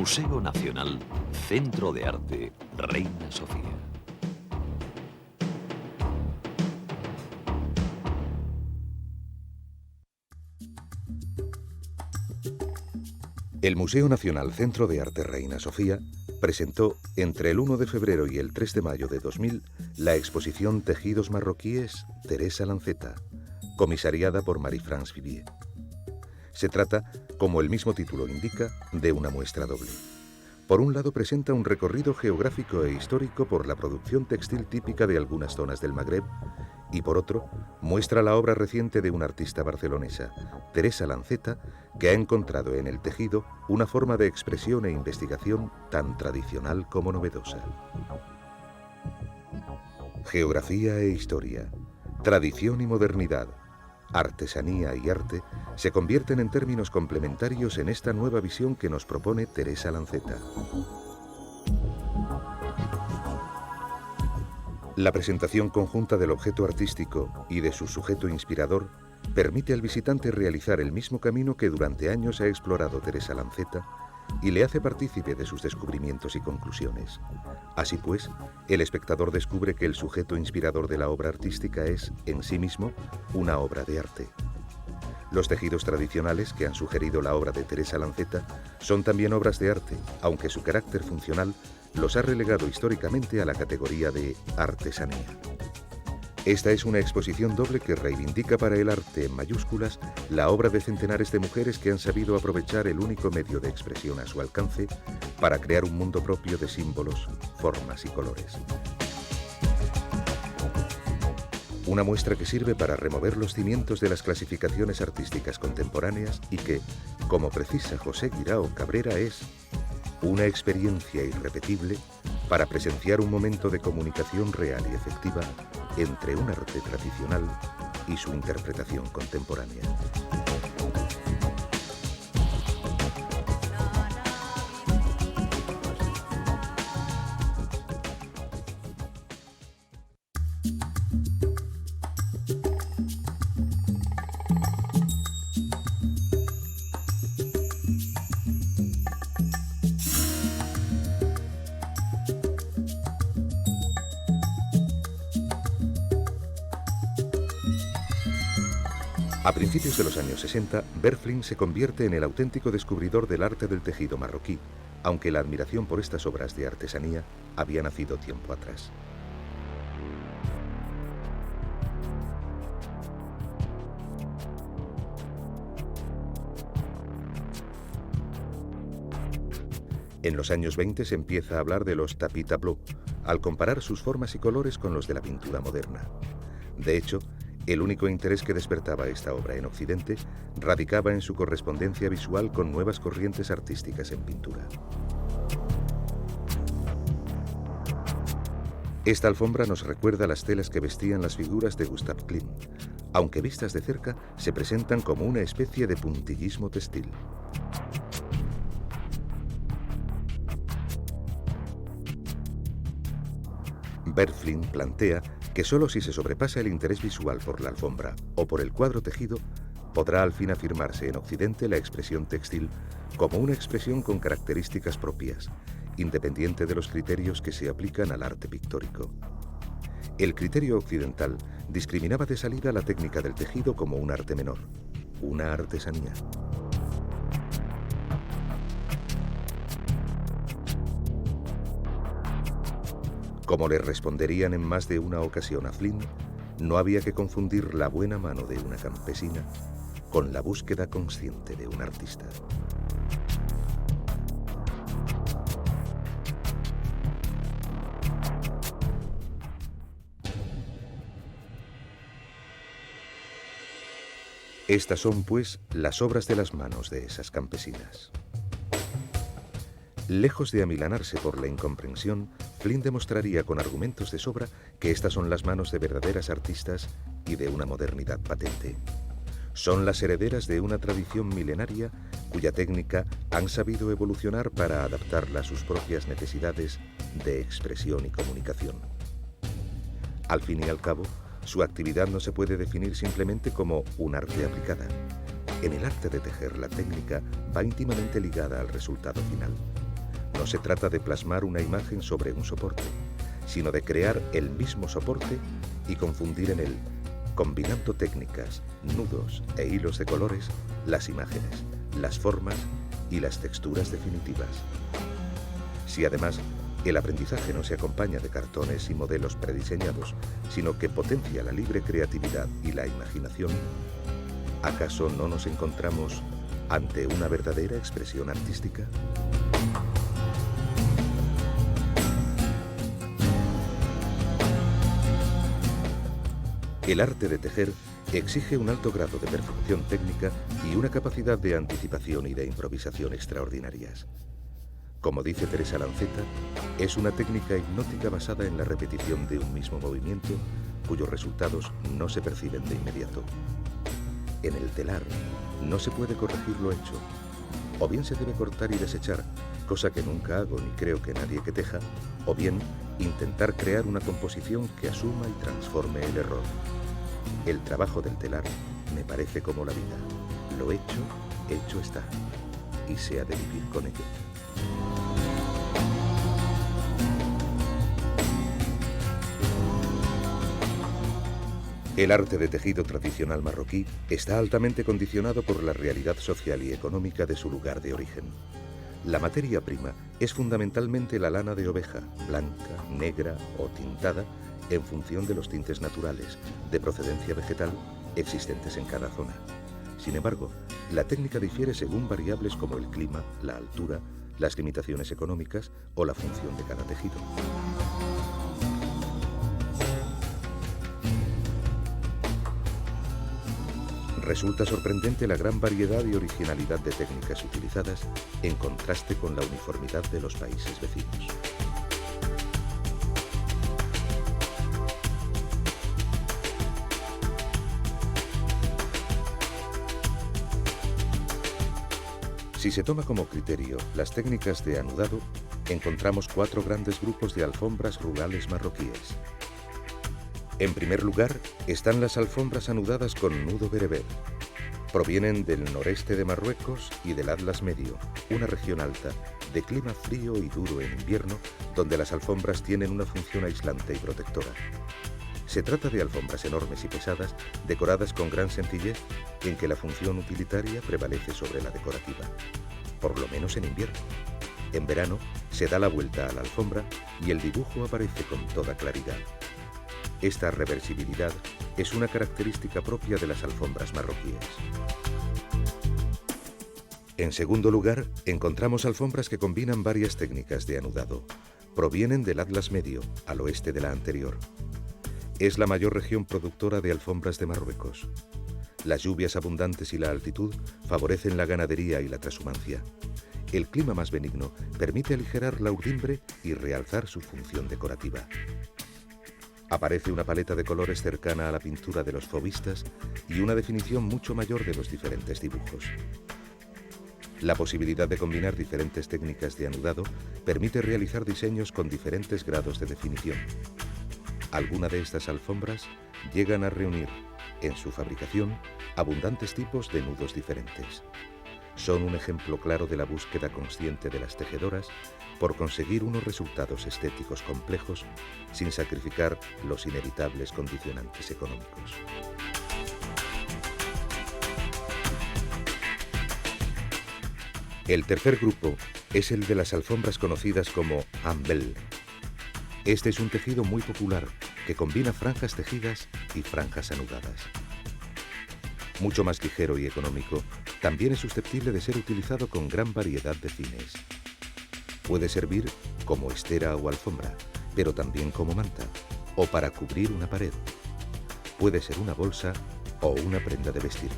Museo Nacional, Centro de Arte, Reina Sofía. El Museo Nacional Centro de Arte Reina Sofía presentó entre el 1 de febrero y el 3 de mayo de 2000 la exposición Tejidos marroquíes Teresa Lanceta, comisariada por Marie-France Vivier. Se trata, como el mismo título indica, de una muestra doble. Por un lado presenta un recorrido geográfico e histórico por la producción textil típica de algunas zonas del Magreb y por otro muestra la obra reciente de una artista barcelonesa, Teresa Lanceta, que ha encontrado en el tejido una forma de expresión e investigación tan tradicional como novedosa. Geografía e historia, tradición y modernidad, artesanía y arte se convierten en términos complementarios en esta nueva visión que nos propone Teresa Lanceta. La presentación conjunta del objeto artístico y de su sujeto inspirador permite al visitante realizar el mismo camino que durante años ha explorado Teresa Lanceta y le hace partícipe de sus descubrimientos y conclusiones. Así pues, el espectador descubre que el sujeto inspirador de la obra artística es, en sí mismo, una obra de arte. Los tejidos tradicionales que han sugerido la obra de Teresa Lanceta son también obras de arte, aunque su carácter funcional los ha relegado históricamente a la categoría de artesanía. Esta es una exposición doble que reivindica para el arte en mayúsculas la obra de centenares de mujeres que han sabido aprovechar el único medio de expresión a su alcance para crear un mundo propio de símbolos, formas y colores. Una muestra que sirve para remover los cimientos de las clasificaciones artísticas contemporáneas y que, como precisa José Guirao Cabrera, es una experiencia irrepetible para presenciar un momento de comunicación real y efectiva entre un arte tradicional y su interpretación contemporánea. A principios de los años 60, Berflin se convierte en el auténtico descubridor del arte del tejido marroquí, aunque la admiración por estas obras de artesanía había nacido tiempo atrás. En los años 20 se empieza a hablar de los tapis tableaux, al comparar sus formas y colores con los de la pintura moderna. De hecho, el único interés que despertaba esta obra en Occidente radicaba en su correspondencia visual con nuevas corrientes artísticas en pintura. Esta alfombra nos recuerda las telas que vestían las figuras de Gustav Klimt, aunque vistas de cerca se presentan como una especie de puntillismo textil. Berflin plantea que solo si se sobrepasa el interés visual por la alfombra o por el cuadro tejido, podrá al fin afirmarse en Occidente la expresión textil como una expresión con características propias, independiente de los criterios que se aplican al arte pictórico. El criterio occidental discriminaba de salida la técnica del tejido como un arte menor, una artesanía. Como le responderían en más de una ocasión a Flynn, no había que confundir la buena mano de una campesina con la búsqueda consciente de un artista. Estas son, pues, las obras de las manos de esas campesinas. Lejos de amilanarse por la incomprensión, Flynn demostraría con argumentos de sobra que estas son las manos de verdaderas artistas y de una modernidad patente. Son las herederas de una tradición milenaria cuya técnica han sabido evolucionar para adaptarla a sus propias necesidades de expresión y comunicación. Al fin y al cabo, su actividad no se puede definir simplemente como un arte aplicada. En el arte de tejer, la técnica va íntimamente ligada al resultado final. No se trata de plasmar una imagen sobre un soporte, sino de crear el mismo soporte y confundir en él, combinando técnicas, nudos e hilos de colores, las imágenes, las formas y las texturas definitivas. Si además el aprendizaje no se acompaña de cartones y modelos prediseñados, sino que potencia la libre creatividad y la imaginación, ¿acaso no nos encontramos ante una verdadera expresión artística? El arte de tejer exige un alto grado de perfección técnica y una capacidad de anticipación y de improvisación extraordinarias. Como dice Teresa Lanceta, es una técnica hipnótica basada en la repetición de un mismo movimiento cuyos resultados no se perciben de inmediato. En el telar no se puede corregir lo hecho, o bien se debe cortar y desechar, cosa que nunca hago ni creo que nadie que teja, o bien intentar crear una composición que asuma y transforme el error. El trabajo del telar me parece como la vida. Lo hecho, hecho está, y se ha de vivir con ello. El arte de tejido tradicional marroquí está altamente condicionado por la realidad social y económica de su lugar de origen. La materia prima es fundamentalmente la lana de oveja, blanca, negra o tintada, en función de los tintes naturales, de procedencia vegetal, existentes en cada zona. Sin embargo, la técnica difiere según variables como el clima, la altura, las limitaciones económicas o la función de cada tejido. Resulta sorprendente la gran variedad y originalidad de técnicas utilizadas en contraste con la uniformidad de los países vecinos. Si se toma como criterio las técnicas de anudado, encontramos 4 grandes grupos de alfombras rurales marroquíes. En primer lugar, están las alfombras anudadas con nudo bereber. Provienen del noreste de Marruecos y del Atlas Medio, una región alta, de clima frío y duro en invierno, donde las alfombras tienen una función aislante y protectora. Se trata de alfombras enormes y pesadas, decoradas con gran sencillez, en que la función utilitaria prevalece sobre la decorativa, por lo menos en invierno. En verano, se da la vuelta a la alfombra y el dibujo aparece con toda claridad. Esta reversibilidad es una característica propia de las alfombras marroquíes. En segundo lugar, encontramos alfombras que combinan varias técnicas de anudado. Provienen del Atlas Medio, al oeste de la anterior. Es la mayor región productora de alfombras de Marruecos. Las lluvias abundantes y la altitud favorecen la ganadería y la trashumancia. El clima más benigno permite aligerar la urdimbre y realzar su función decorativa. Aparece una paleta de colores cercana a la pintura de los fauvistas y una definición mucho mayor de los diferentes dibujos. La posibilidad de combinar diferentes técnicas de anudado permite realizar diseños con diferentes grados de definición. Algunas de estas alfombras llegan a reunir, en su fabricación, abundantes tipos de nudos diferentes. Son un ejemplo claro de la búsqueda consciente de las tejedoras por conseguir unos resultados estéticos complejos sin sacrificar los inevitables condicionantes económicos. El tercer grupo es el de las alfombras conocidas como ambel. Este es un tejido muy popular que combina franjas tejidas y franjas anudadas. Mucho más ligero y económico, también es susceptible de ser utilizado con gran variedad de fines. Puede servir como estera o alfombra, pero también como manta, o para cubrir una pared. Puede ser una bolsa o una prenda de vestir.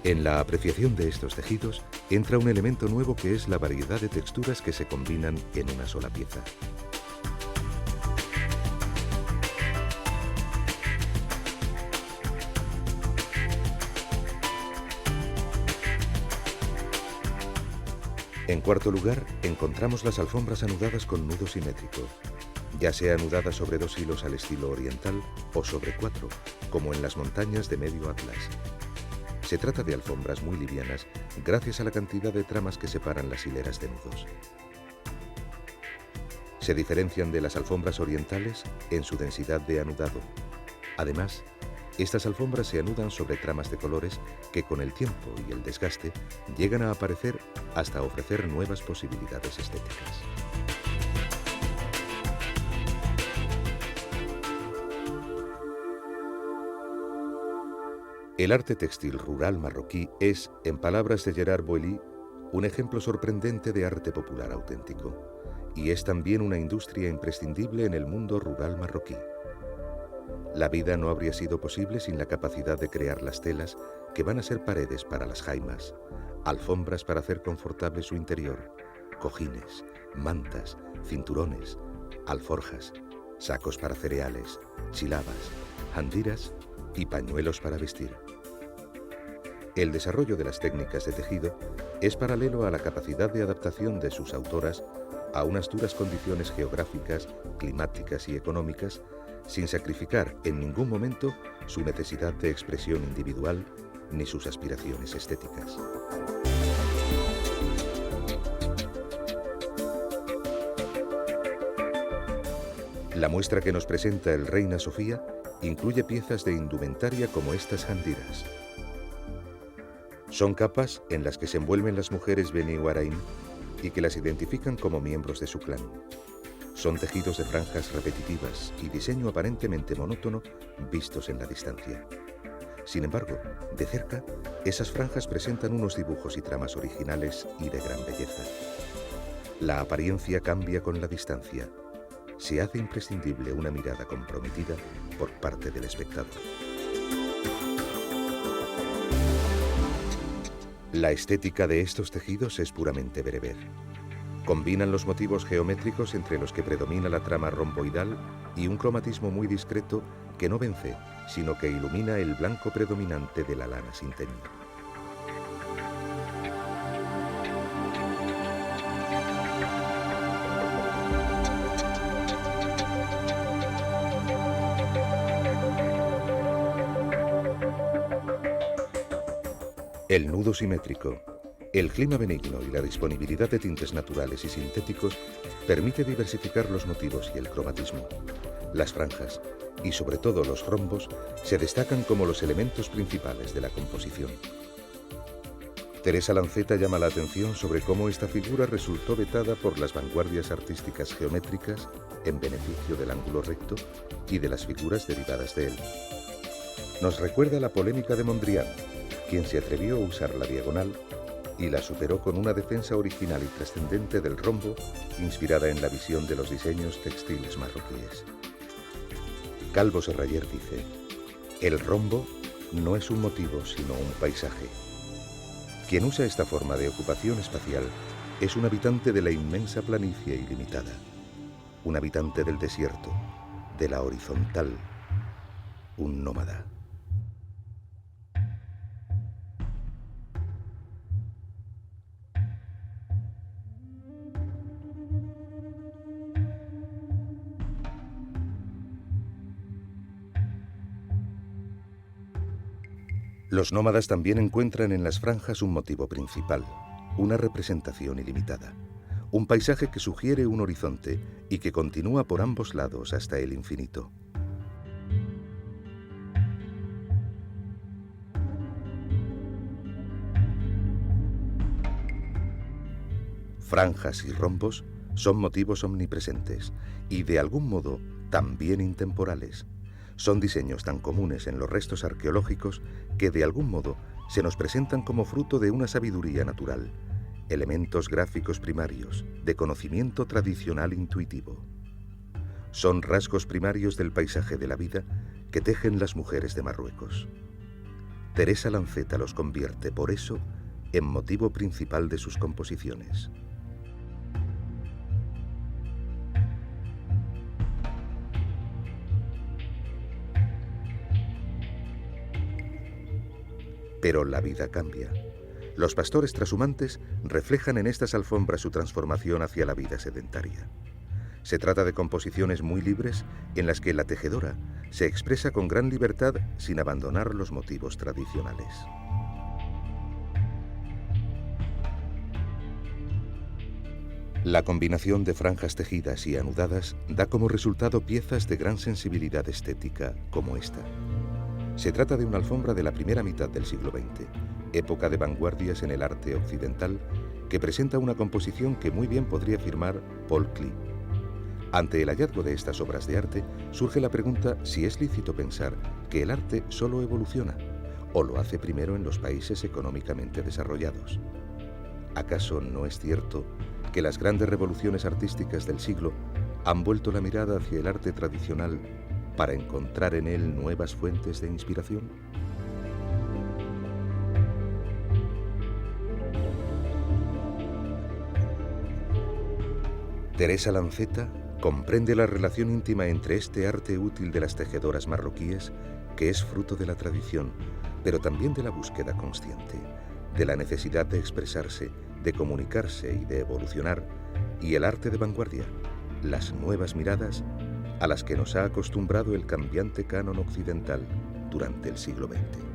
En la apreciación de estos tejidos entra un elemento nuevo que es la variedad de texturas que se combinan en una sola pieza. En cuarto lugar, encontramos las alfombras anudadas con nudo simétrico, ya sea anudadas sobre 2 hilos al estilo oriental o sobre 4, como en las montañas de Medio Atlas. Se trata de alfombras muy livianas gracias a la cantidad de tramas que separan las hileras de nudos. Se diferencian de las alfombras orientales en su densidad de anudado. Además, estas alfombras se anudan sobre tramas de colores que con el tiempo y el desgaste llegan a aparecer hasta ofrecer nuevas posibilidades estéticas. El arte textil rural marroquí es, en palabras de Gerard Boilly, un ejemplo sorprendente de arte popular auténtico, y es también una industria imprescindible en el mundo rural marroquí. La vida no habría sido posible sin la capacidad de crear las telas que van a ser paredes para las jaimas, alfombras para hacer confortable su interior, cojines, mantas, cinturones, alforjas, sacos para cereales, chilabas, handiras y pañuelos para vestir. El desarrollo de las técnicas de tejido es paralelo a la capacidad de adaptación de sus autoras a unas duras condiciones geográficas, climáticas y económicas, sin sacrificar en ningún momento su necesidad de expresión individual ni sus aspiraciones estéticas. La muestra que nos presenta el Reina Sofía incluye piezas de indumentaria como estas handiras. Son capas en las que se envuelven las mujeres Beni Waraim y que las identifican como miembros de su clan. Son tejidos de franjas repetitivas y diseño aparentemente monótono vistos en la distancia. Sin embargo, de cerca, esas franjas presentan unos dibujos y tramas originales y de gran belleza. La apariencia cambia con la distancia. Se hace imprescindible una mirada comprometida por parte del espectador. La estética de estos tejidos es puramente bereber. Combinan los motivos geométricos entre los que predomina la trama romboidal y un cromatismo muy discreto que no vence, sino que ilumina el blanco predominante de la lana sin teñir. El nudo simétrico, el clima benigno y la disponibilidad de tintes naturales y sintéticos permite diversificar los motivos y el cromatismo. Las franjas, y sobre todo los rombos, se destacan como los elementos principales de la composición. Teresa Lanceta llama la atención sobre cómo esta figura resultó vetada por las vanguardias artísticas geométricas en beneficio del ángulo recto y de las figuras derivadas de él. Nos recuerda la polémica de Mondrian, quien se atrevió a usar la diagonal y la superó con una defensa original y trascendente del rombo, inspirada en la visión de los diseños textiles marroquíes. Calvo Serrayer dice: el rombo no es un motivo sino un paisaje. Quien usa esta forma de ocupación espacial es un habitante de la inmensa planicie ilimitada, un habitante del desierto, de la horizontal, un nómada. Los nómadas también encuentran en las franjas un motivo principal, una representación ilimitada, un paisaje que sugiere un horizonte y que continúa por ambos lados hasta el infinito. Franjas y rombos son motivos omnipresentes y de algún modo también intemporales. Son diseños tan comunes en los restos arqueológicos que de algún modo se nos presentan como fruto de una sabiduría natural, elementos gráficos primarios, de conocimiento tradicional intuitivo. Son rasgos primarios del paisaje de la vida que tejen las mujeres de Marruecos. Teresa Lanceta los convierte, por eso, en motivo principal de sus composiciones. Pero la vida cambia. Los pastores trashumantes reflejan en estas alfombras su transformación hacia la vida sedentaria. Se trata de composiciones muy libres en las que la tejedora se expresa con gran libertad sin abandonar los motivos tradicionales. La combinación de franjas tejidas y anudadas da como resultado piezas de gran sensibilidad estética como esta. Se trata de una alfombra de la primera mitad del siglo XX, época de vanguardias en el arte occidental, que presenta una composición que muy bien podría firmar Paul Klee. Ante el hallazgo de estas obras de arte, surge la pregunta si es lícito pensar que el arte solo evoluciona o lo hace primero en los países económicamente desarrollados. ¿Acaso no es cierto que las grandes revoluciones artísticas del siglo han vuelto la mirada hacia el arte tradicional para encontrar en él nuevas fuentes de inspiración? Teresa Lanceta comprende la relación íntima entre este arte útil de las tejedoras marroquíes, que es fruto de la tradición, pero también de la búsqueda consciente, de la necesidad de expresarse, de comunicarse y de evolucionar, y el arte de vanguardia, las nuevas miradas a las que nos ha acostumbrado el cambiante canon occidental durante el siglo XX.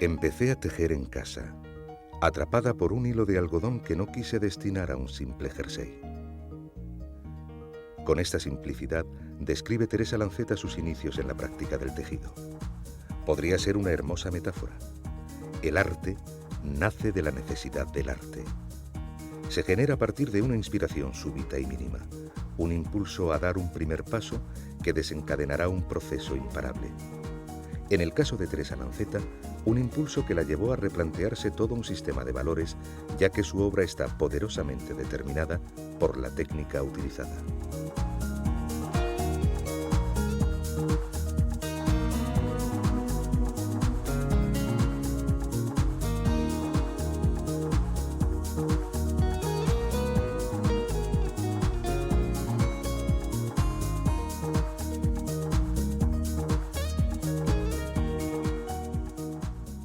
Empecé a tejer en casa, atrapada por un hilo de algodón que no quise destinar a un simple jersey. Con esta simplicidad describe Teresa Lanceta sus inicios en la práctica del tejido. Podría ser una hermosa metáfora. El arte nace de la necesidad del arte. Se genera a partir de una inspiración súbita y mínima, un impulso a dar un primer paso que desencadenará un proceso imparable. En el caso de Teresa Lanceta, un impulso que la llevó a replantearse todo un sistema de valores, ya que su obra está poderosamente determinada por la técnica utilizada.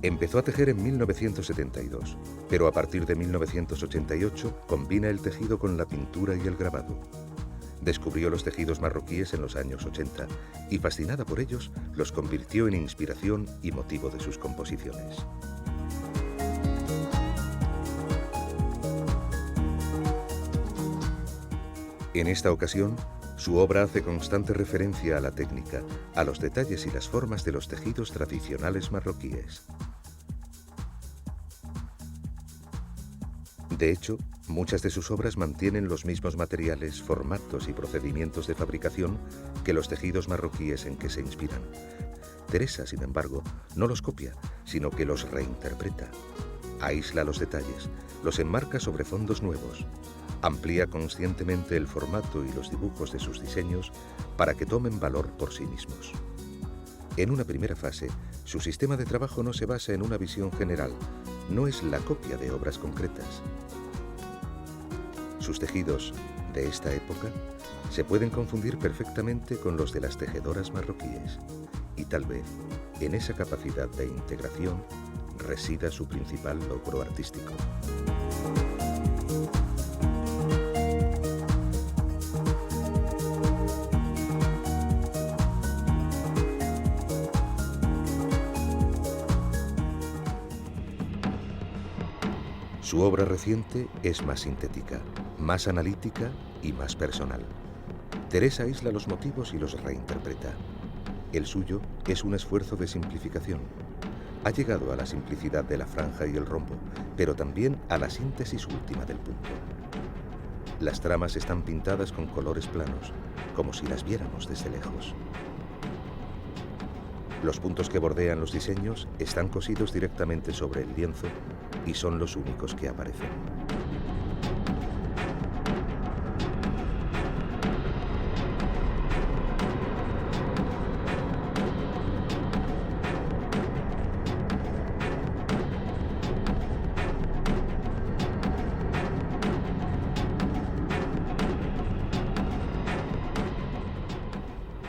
Empezó a tejer en 1972, pero a partir de 1988 combina el tejido con la pintura y el grabado. Descubrió los tejidos marroquíes en los años 80 y, fascinada por ellos, los convirtió en inspiración y motivo de sus composiciones. En esta ocasión, su obra hace constante referencia a la técnica, a los detalles y las formas de los tejidos tradicionales marroquíes. De hecho, muchas de sus obras mantienen los mismos materiales, formatos y procedimientos de fabricación que los tejidos marroquíes en que se inspiran. Teresa, sin embargo, no los copia, sino que los reinterpreta. Aísla los detalles, los enmarca sobre fondos nuevos, amplía conscientemente el formato y los dibujos de sus diseños para que tomen valor por sí mismos. En una primera fase, su sistema de trabajo no se basa en una visión general, no es la copia de obras concretas. Sus tejidos de esta época se pueden confundir perfectamente con los de las tejedoras marroquíes, y tal vez en esa capacidad de integración resida su principal logro artístico. Su obra reciente es más sintética, más analítica y más personal. Teresa aísla los motivos y los reinterpreta. El suyo es un esfuerzo de simplificación. Ha llegado a la simplicidad de la franja y el rombo, pero también a la síntesis última del punto. Las tramas están pintadas con colores planos, como si las viéramos desde lejos. Los puntos que bordean los diseños están cosidos directamente sobre el lienzo y son los únicos que aparecen.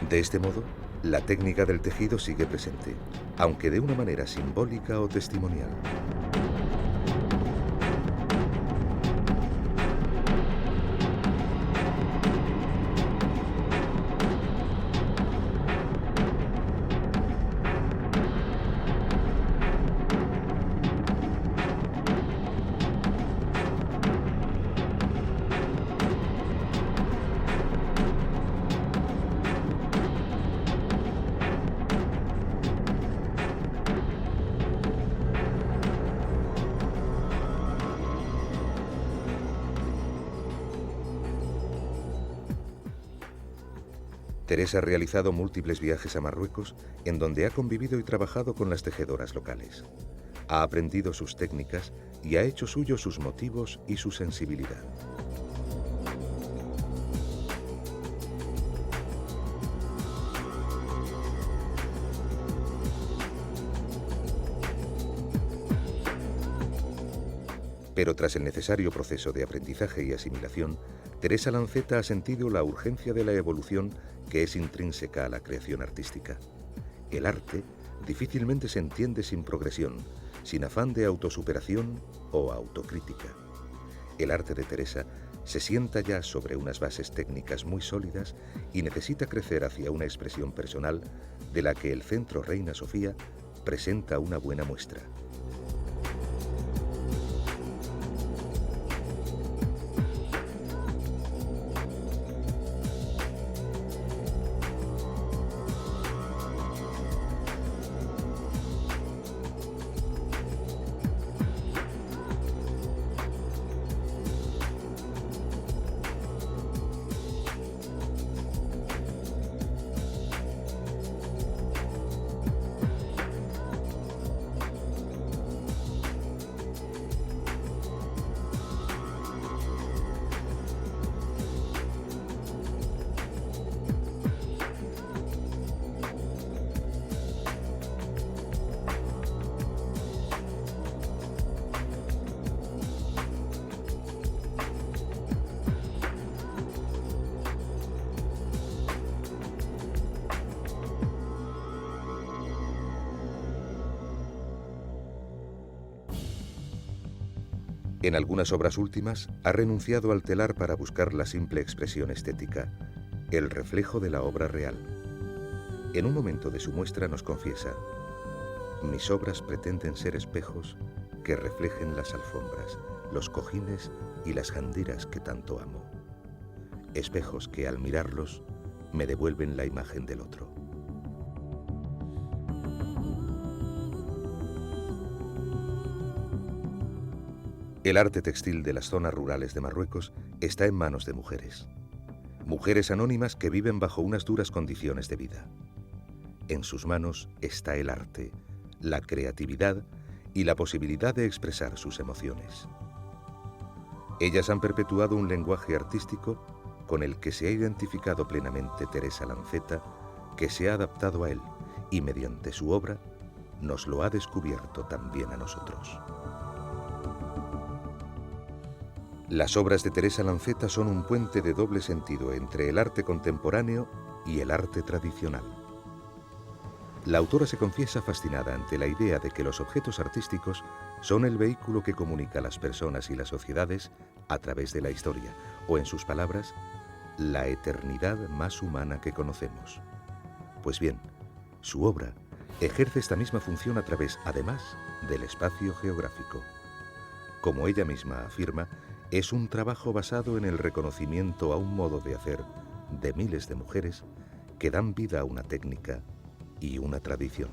De este modo, la técnica del tejido sigue presente, aunque de una manera simbólica o testimonial. Teresa ha realizado múltiples viajes a Marruecos, en donde ha convivido y trabajado con las tejedoras locales. Ha aprendido sus técnicas y ha hecho suyos sus motivos y su sensibilidad. Pero tras el necesario proceso de aprendizaje y asimilación, Teresa Lanceta ha sentido la urgencia de la evolución que es intrínseca a la creación artística. El arte difícilmente se entiende sin progresión, sin afán de autosuperación o autocrítica. El arte de Teresa se sienta ya sobre unas bases técnicas muy sólidas y necesita crecer hacia una expresión personal de la que el Centro Reina Sofía presenta una buena muestra. En algunas obras últimas ha renunciado al telar para buscar la simple expresión estética, el reflejo de la obra real. En un momento de su muestra nos confiesa: mis obras pretenden ser espejos que reflejen las alfombras, los cojines y las jandiras que tanto amo. Espejos que al mirarlos me devuelven la imagen del otro. El arte textil de las zonas rurales de Marruecos está en manos de mujeres. Mujeres anónimas que viven bajo unas duras condiciones de vida. En sus manos está el arte, la creatividad y la posibilidad de expresar sus emociones. Ellas han perpetuado un lenguaje artístico con el que se ha identificado plenamente Teresa Lanceta, que se ha adaptado a él y mediante su obra nos lo ha descubierto también a nosotros. Las obras de Teresa Lanceta son un puente de doble sentido entre el arte contemporáneo y el arte tradicional. La autora se confiesa fascinada ante la idea de que los objetos artísticos son el vehículo que comunica a las personas y las sociedades a través de la historia, o en sus palabras, la eternidad más humana que conocemos. Pues bien, su obra ejerce esta misma función a través, además, del espacio geográfico. Como ella misma afirma, es un trabajo basado en el reconocimiento a un modo de hacer de miles de mujeres que dan vida a una técnica y una tradición.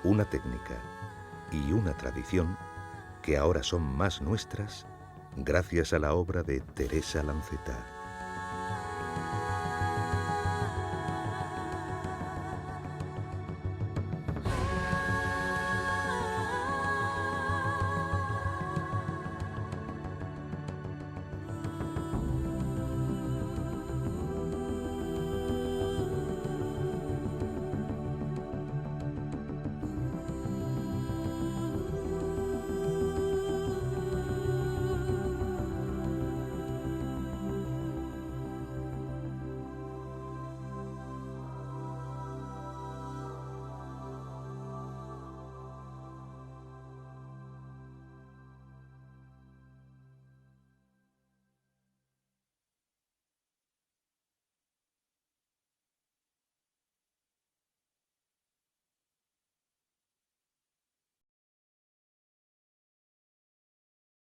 Una técnica y una tradición que ahora son más nuestras gracias a la obra de Teresa Lanceta.